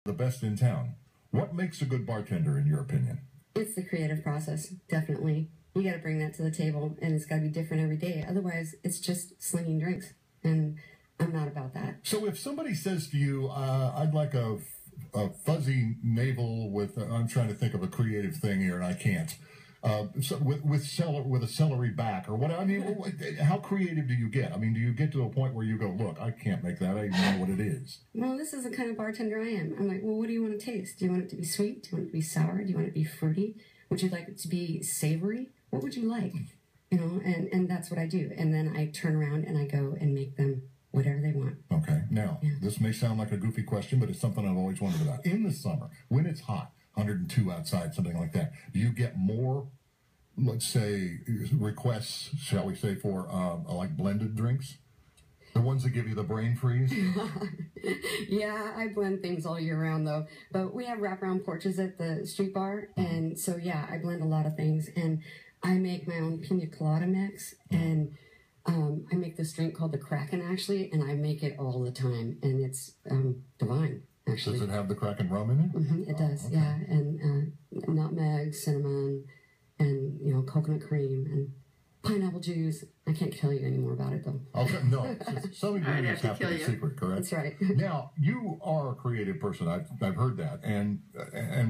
the best in town. What makes a good bartender, in your opinion? It's the creative process, definitely. You got to bring that to the table, and it's got to be different every day. Otherwise, it's just slinging drinks, and I'm not about that. So if somebody says to you, I'd like a fuzzy navel with, I'm trying to think of a creative thing here, and I can't. So with a celery back or what? I mean, how creative do you get? I mean, do you get to a point where you go, look, I can't make that. I know what it is. Well, this is the kind of bartender I am. I'm like, well, what do you want to taste? Do you want it to be sweet? Do you want it to be sour? Do you want it to be fruity? Would you like it to be savory? What would you like? You know, and that's what I do. And then I turn around and I go and make them whatever they want. Okay. Now, This may sound like a goofy question, but it's something I've always wondered about. In the summer, when it's hot, 102 outside, something like that, do you get more, let's say, requests, shall we say, for like blended drinks? The ones that give you the brain freeze? Yeah, I blend things all year round, though. But we have wraparound porches at the street bar, and so, yeah, I blend a lot of things. And I make my own pina colada mix, and I make this drink called the Kraken, actually, and I make it all the time, and it's divine, actually. Does it have the Kraken rum in it? Mm-hmm, it does, okay. Yeah, and nutmeg, cinnamon, and, you know, coconut cream, and pineapple juice. I can't tell you any more about it, though. Okay, no. Some ingredients have to be secret, correct? That's right. Now, you are a creative person. I've heard that and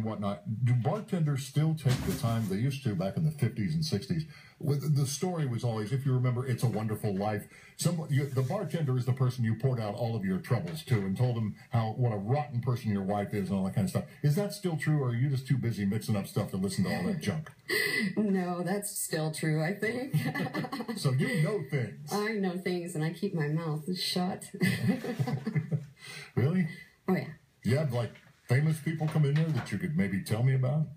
whatnot. Do bartenders still take the time they used to back in the 50s and 60s? The story was always, if you remember, It's a Wonderful Life. The bartender is the person you poured out all of your troubles to and told them what a rotten person your wife is and all that kind of stuff. Is that still true, or are you just too busy mixing up stuff to listen to all that junk? No, that's still true, I think. So you know things. I know things, and I keep my mouth shut. Really? Oh, yeah. You have, like, famous people come in there that you could maybe tell me about?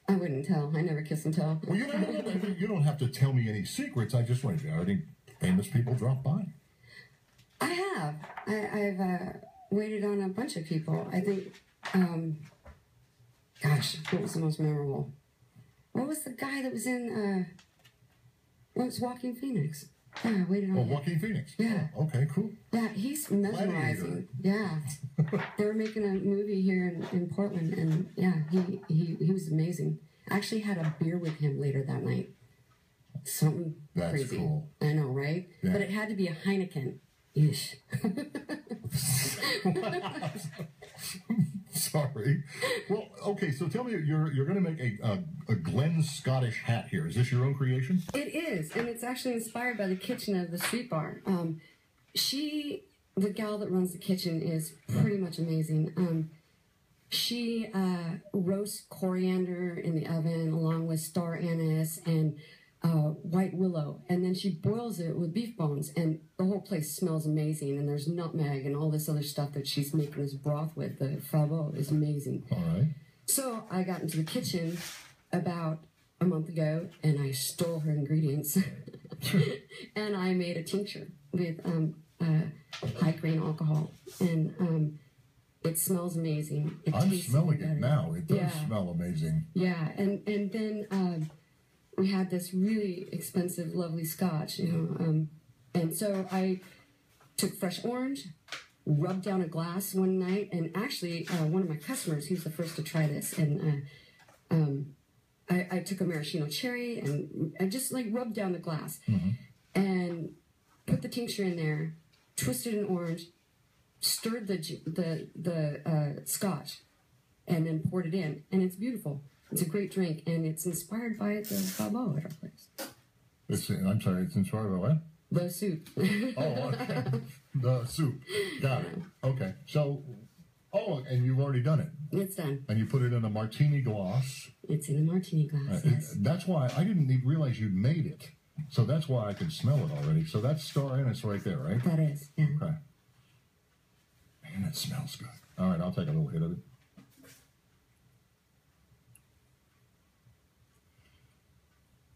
I wouldn't tell. I never kiss and tell. Well, you don't have to tell me any secrets. I just wanted to. Are any famous people drop by? I have. I've waited on a bunch of people. I think, gosh, what was the most memorable? What was the guy that was in, what was Joaquin Phoenix? Yeah, I waited on him. Joaquin Phoenix? Yeah. Oh, okay, cool. Yeah, he's mesmerizing. Yeah. They were making a movie here in Portland, and yeah, he was amazing. I actually had a beer with him later that night. Something That's crazy. Cool. I know, right? Yeah. But it had to be a Heineken. Ish. Sorry. Well, okay, so tell me, you're going to make a Glen Scottish hat here. Is this your own creation? It is, and it's actually inspired by the kitchen of the street bar. The gal that runs the kitchen is pretty much amazing. She roasts coriander in the oven along with star anise and white willow, and then she boils it with beef bones, and the whole place smells amazing, and there's nutmeg and all this other stuff that she's making this broth with. The favo is amazing. All right. So I got into the kitchen about a month ago, and I stole her ingredients, and I made a tincture with high grain alcohol, and it smells amazing. I'm smelling it now. It does smell amazing. Yeah, and then we had this really expensive, lovely scotch, you know, and so I took fresh orange, rubbed down a glass one night, and actually one of my customers, he was the first to try this, and I took a maraschino cherry and I just like rubbed down the glass and put the tincture in there, twisted an orange, stirred the scotch, and then poured it in, and it's beautiful. It's a great drink, and it's inspired by the favo at our place. I'm sorry, it's inspired by what? The soup. Oh, okay. The soup. Got it. Okay. So, and you've already done it. It's done. And you put it in a martini glass. It's in a martini glass, yes. That's why I didn't even realize you'd made it. So that's why I can smell it already. So that's star anise right there, right? That is, yeah. Okay. Man, it smells good. All right, I'll take a little hit of it.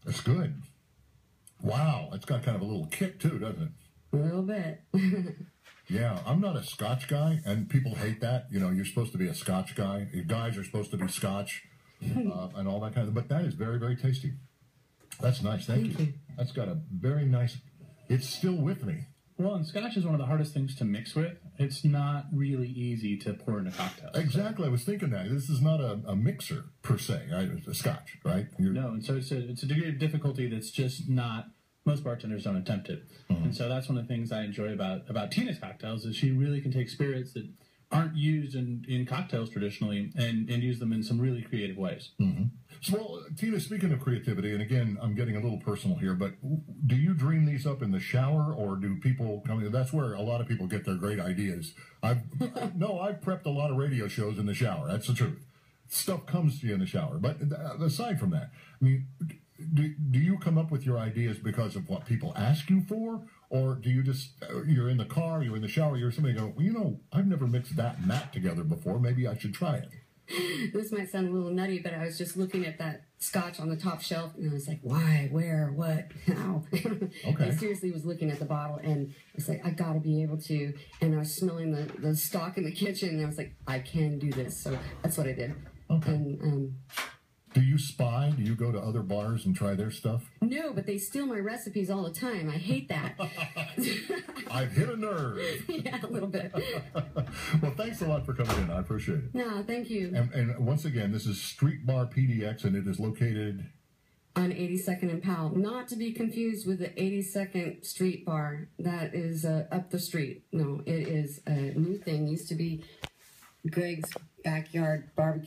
It's good. Wow, it's got kind of a little kick too, doesn't it? A little bit. Yeah, I'm not a Scotch guy, and people hate that. You know, you're supposed to be a Scotch guy. You guys are supposed to be Scotch and all that kind of. But that is very, very tasty. That's nice. Thank you. That's got a very nice. It's still with me. Well, and scotch is one of the hardest things to mix with. It's not really easy to pour in a cocktail. Exactly. I was thinking that. This is not a mixer, per se. Right? It's a scotch, right? No, and so it's a degree of difficulty that's just not... Most bartenders don't attempt it. Mm-hmm. And so that's one of the things I enjoy about Tina's cocktails is she really can take spirits that aren't used in cocktails traditionally and use them in some really creative ways. Mm-hmm. So, well, Tina, speaking of creativity, and again, I'm getting a little personal here, but do you dream these up in the shower, or do people come? That's where a lot of people get their great ideas. I've prepped a lot of radio shows in the shower. That's the truth. Stuff comes to you in the shower. But aside from that, I mean, do you come up with your ideas because of what people ask you for? Or do you just, you're in the car, you're in the shower, you're somebody go, well, I've never mixed that and that together before. Maybe I should try it. This might sound a little nutty, but I was just looking at that scotch on the top shelf, and I was like, why, where, what, how? Okay. I seriously was looking at the bottle, and I was like, I got to be able to. And I was smelling the stock in the kitchen, and I was like, I can do this. So that's what I did. Okay. And, do you spy? Do you go to other bars and try their stuff? No, but they steal my recipes all the time. I hate that. I've hit a nerve. Yeah, a little bit. Well, thanks a lot for coming in. I appreciate it. No, thank you. And once again, this is Street Bar PDX, and it is located on 82nd and Powell. Not to be confused with the 82nd Street Bar. That is up the street. No, it is a new thing. Used to be Greg's Backyard Barbecue.